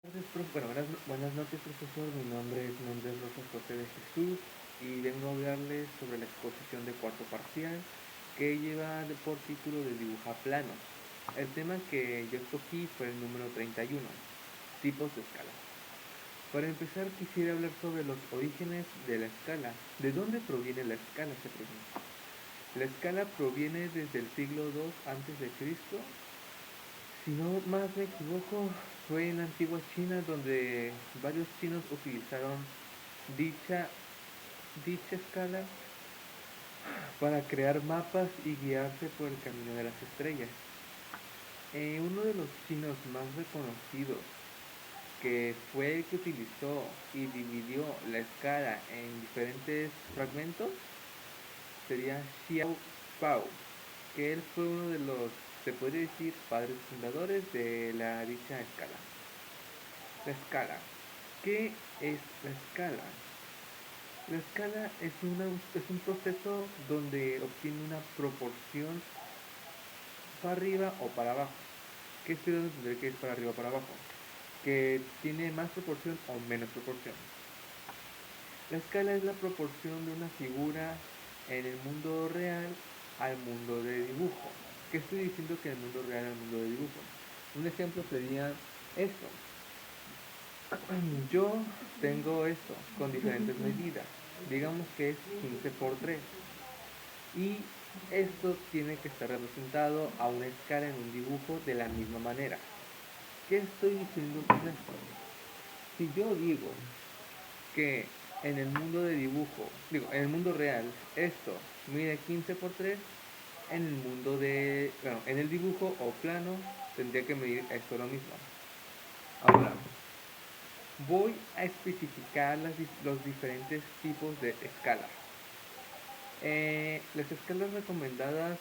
Buenas noches, profesor. Mi nombre es Méndez Rosas José de Jesús y vengo a hablarles sobre la exposición de cuarto parcial que lleva por título de Dibuja planos. El tema que yo escogí fue el número 31, tipos de escala. Para empezar quisiera hablar sobre los orígenes de la escala. ¿De dónde proviene la escala?, se pregunta. La escala proviene desde el siglo II antes de Cristo. Si no más me equivoco, fue en la antigua China donde varios chinos utilizaron dicha, dicha escala para crear mapas y guiarse por el camino de las estrellas. Uno de los chinos más reconocidos, que fue el que utilizó y dividió la escala en diferentes fragmentos, sería Xiao Pao, que él fue uno de los, se puede decir, padres fundadores de la dicha escala. La escala. ¿Qué es la escala? La escala es un proceso donde obtiene una proporción para arriba o para abajo. ¿Qué estoy dando a entender que es para arriba o para abajo? Que tiene más proporción o menos proporción. La escala es la proporción de una figura en el mundo real al mundo de dibujo. ¿Qué estoy diciendo que en el mundo real al mundo de dibujo? Un ejemplo sería esto. Yo tengo esto con diferentes medidas. Digamos que es 15 por 3. Y esto tiene que estar representado a una escala en un dibujo de la misma manera. ¿Qué estoy diciendo con esto? Si yo digo que en el mundo de dibujo, en el mundo real, esto mide 15 por 3, en el mundo de, bueno, en el dibujo o plano tendría que medir esto lo mismo. Ahora, voy a especificar los diferentes tipos de escalas. Las escalas recomendadas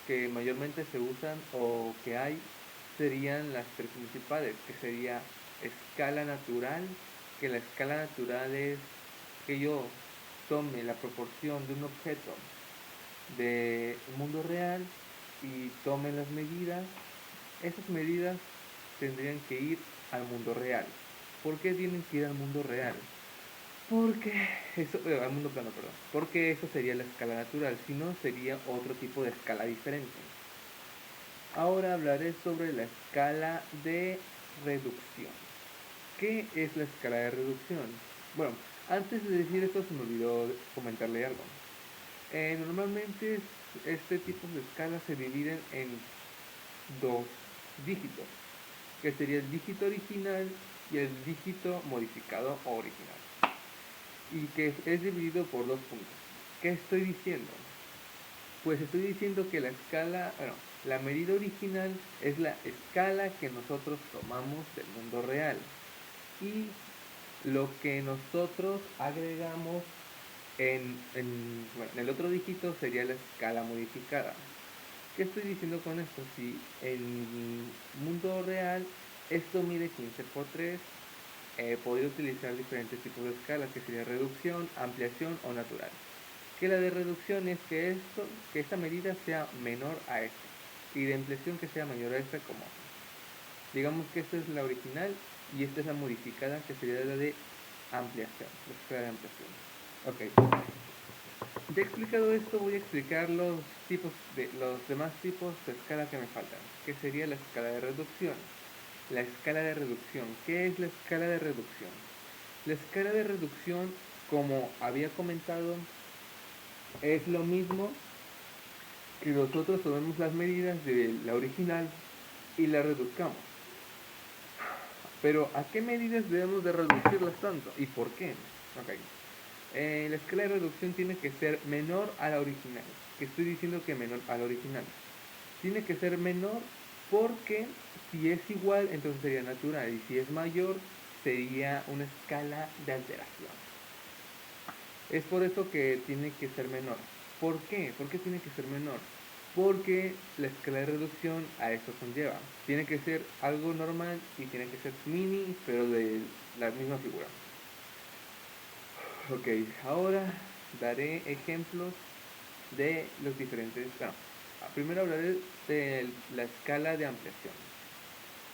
que mayormente se usan o que hay serían las tres principales, que sería escala natural, que la escala natural es que yo tome la proporción de un objeto del mundo real y tome las medidas. Esas medidas tendrían que ir al mundo real. ¿Por qué tienen que ir al mundo real? Porque eso, al mundo plano, perdón. Porque eso sería la escala natural, si no sería otro tipo de escala diferente. Ahora hablaré sobre la escala de reducción. ¿Qué es la escala de reducción? Bueno, antes de decir esto se me olvidó comentarle algo. Normalmente este tipo de escalas se dividen en dos dígitos, que sería el dígito original y el dígito modificado o original, y que es dividido por dos puntos. ¿Qué estoy diciendo? Pues estoy diciendo que la escala, bueno, la medida original es la escala que nosotros tomamos del mundo real y lo que nosotros agregamos en el otro dígito sería la escala modificada. ¿Qué estoy diciendo con esto? Si en mundo real esto mide 15 por 3, podría utilizar diferentes tipos de escalas, que sería reducción, ampliación o natural. Que la de reducción es que esta medida sea menor a esta, y de ampliación que sea mayor a esta, como digamos que esta es la original y esta es la modificada, que sería la de ampliación, la escala de ampliación. Ok, ya explicado esto, voy a explicar los demás tipos de escala que me faltan, que sería la escala de reducción. La escala de reducción. ¿Qué es la escala de reducción? La escala de reducción, como había comentado, es lo mismo que nosotros tomemos las medidas de la original y la reduzcamos. Pero ¿a qué medidas debemos de reducirlas tanto? ¿Y por qué? Ok. La escala de reducción tiene que ser menor a la original. ¿Qué estoy diciendo que menor a la original? Tiene que ser menor porque si es igual, entonces sería natural. Y si es mayor, sería una escala de alteración. Es por eso que tiene que ser menor. ¿Por qué? ¿Por qué tiene que ser menor? Porque la escala de reducción a eso conlleva. Tiene que ser algo normal y tiene que ser mini, pero de la misma figura. Ok, ahora daré ejemplos de los diferentes... Bueno, primero hablaré de la escala de ampliación.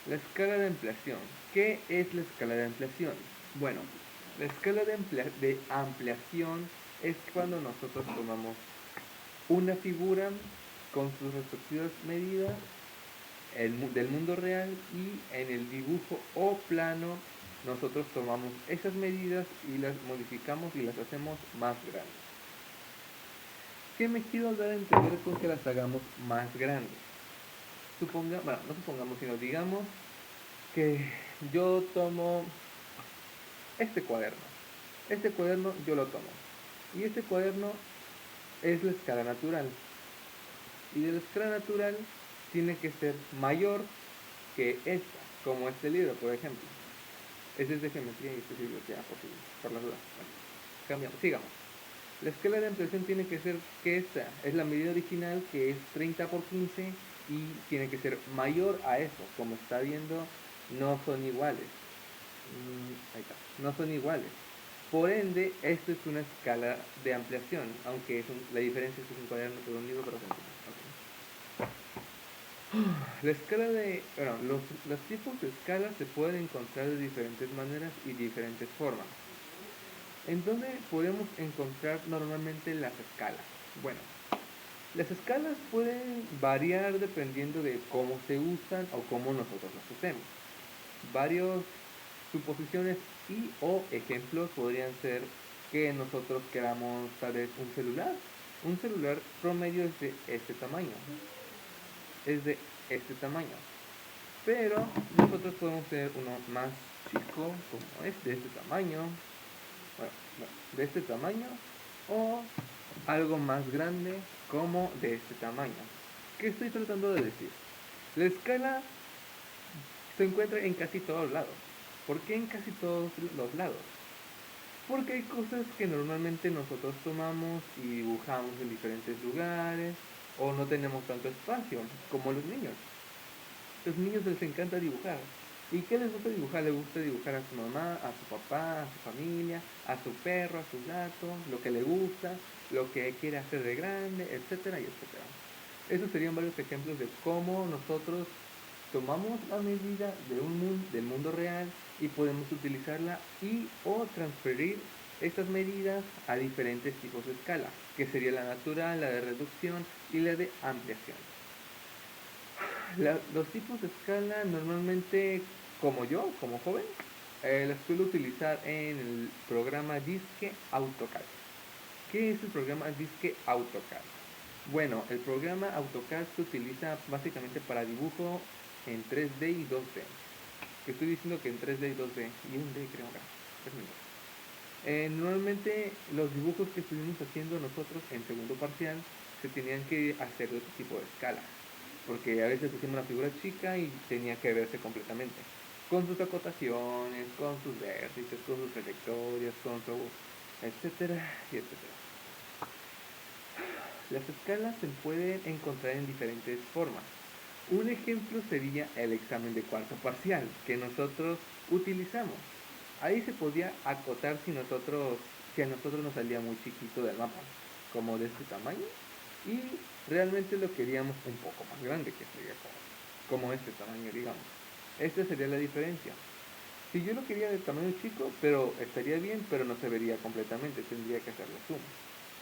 La escala de ampliación. ¿Qué es la escala de ampliación? Bueno, la escala de ampliación es cuando nosotros tomamos una figura con sus respectivas medidas del mundo real y en el dibujo o plano nosotros tomamos esas medidas y las modificamos y las hacemos más grandes. ¿Qué me quiero dar a entender con que las hagamos más grandes? No supongamos, sino digamos que yo tomo este cuaderno. Este cuaderno yo lo tomo. Y este cuaderno es la escala natural. Y de la escala natural tiene que ser mayor que esta, como este libro, por ejemplo. Este es de geometría y este es de biología, por las dudas. Bueno, cambiamos, sigamos. La escala de ampliación tiene que ser que esta es la medida original, que es 30 por 15, y tiene que ser mayor a eso. Como está viendo, no son iguales. Ahí está, no son iguales. Por ende, esto es una escala de ampliación, aunque la diferencia es que es un cuaderno por un libro, pero la escala los tipos de escalas se pueden encontrar de diferentes maneras y diferentes formas. ¿En dónde podemos encontrar normalmente las escalas? Bueno, las escalas pueden variar dependiendo de cómo se usan o cómo nosotros las usemos. Varios suposiciones y o ejemplos podrían ser que nosotros queramos tal vez un celular. Un celular promedio es de este tamaño. Es de este tamaño. Pero nosotros podemos tener uno más chico, como de este tamaño. Bueno, de este tamaño. O algo más grande, como de este tamaño. ¿Qué estoy tratando de decir? La escala se encuentra en casi todos lados. ¿Por qué en casi todos los lados? Porque hay cosas que normalmente nosotros tomamos y dibujamos en diferentes lugares o no tenemos tanto espacio, como los niños. Los niños les encanta dibujar. ¿Y qué les gusta dibujar? Les gusta dibujar a su mamá, a su papá, a su familia, a su perro, a su gato, lo que le gusta, lo que quiere hacer de grande, etcétera y etcétera. Esos serían varios ejemplos de cómo nosotros tomamos la medida del mundo real y podemos utilizarla y o transferir estas medidas a diferentes tipos de escala, que sería la natural, la de reducción y la de ampliación. Los tipos de escala normalmente, como yo, como joven, las suelo utilizar en el programa Disque AutoCAD. ¿Qué es el programa Disque AutoCAD? Bueno, el programa AutoCAD se utiliza básicamente para dibujo en 3D y 2D. Estoy diciendo que en 3D y 2D y 1D creo que normalmente los dibujos que estuvimos haciendo nosotros en segundo parcial se tenían que hacer de otro tipo de escala, porque a veces hicimos una figura chica y tenía que verse completamente, con sus acotaciones, con sus vértices, con sus trayectorias, con su etcétera y etcétera. Las escalas se pueden encontrar en diferentes formas. Un ejemplo sería el examen de cuarto parcial que nosotros utilizamos. Ahí se podía acotar si a nosotros nos salía muy chiquito del mapa, como de este tamaño, y realmente lo queríamos un poco más grande, que sería como este tamaño, digamos. Esta sería la diferencia. Si yo lo quería de tamaño chico, pero estaría bien, pero no se vería completamente, tendría que hacerle zoom.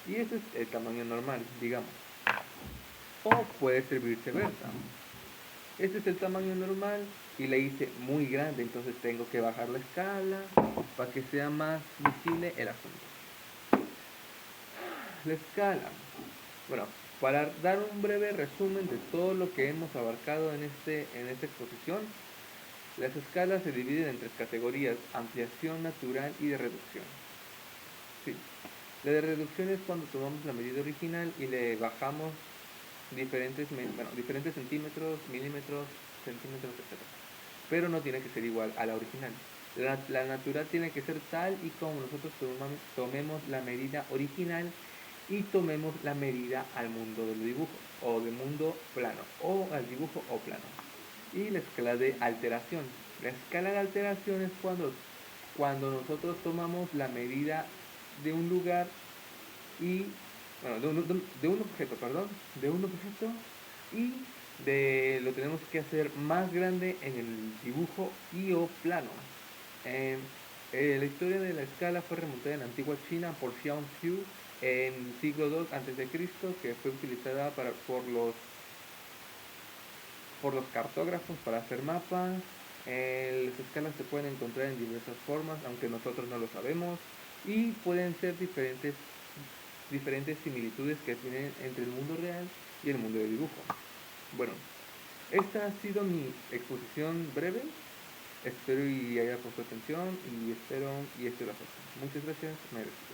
Y ese es el tamaño normal, digamos. O puede ser viceversa. Este es el tamaño normal y le hice muy grande, entonces tengo que bajar la escala para que sea más visible el asunto. La escala. Bueno, para dar un breve resumen de todo lo que hemos abarcado en esta exposición, las escalas se dividen en tres categorías: ampliación, natural y de reducción. Sí. La de reducción es cuando tomamos la medida original y le bajamos diferentes centímetros, milímetros, centímetros, etc. Pero no tiene que ser igual a la original. La natural tiene que ser tal y como nosotros tomemos la medida original y tomemos la medida al mundo del dibujo, o del mundo plano, o al dibujo o plano. Y la escala de alteración. La escala de alteración es cuando nosotros tomamos la medida de un lugar y, bueno, de un objeto y lo tenemos que hacer más grande en el dibujo y o plano. Eh, la historia de la escala fue remontada en la antigua China por Xiao Xiu en siglo II a.C., que fue utilizada por los cartógrafos para hacer mapas. Las escalas se pueden encontrar en diversas formas, aunque nosotros no lo sabemos, y pueden ser diferentes similitudes que tienen entre el mundo real y el mundo del dibujo. Bueno, esta ha sido mi exposición breve. Espero y haya puesto atención y espero y esto lo acepten. Muchas gracias. Me despido.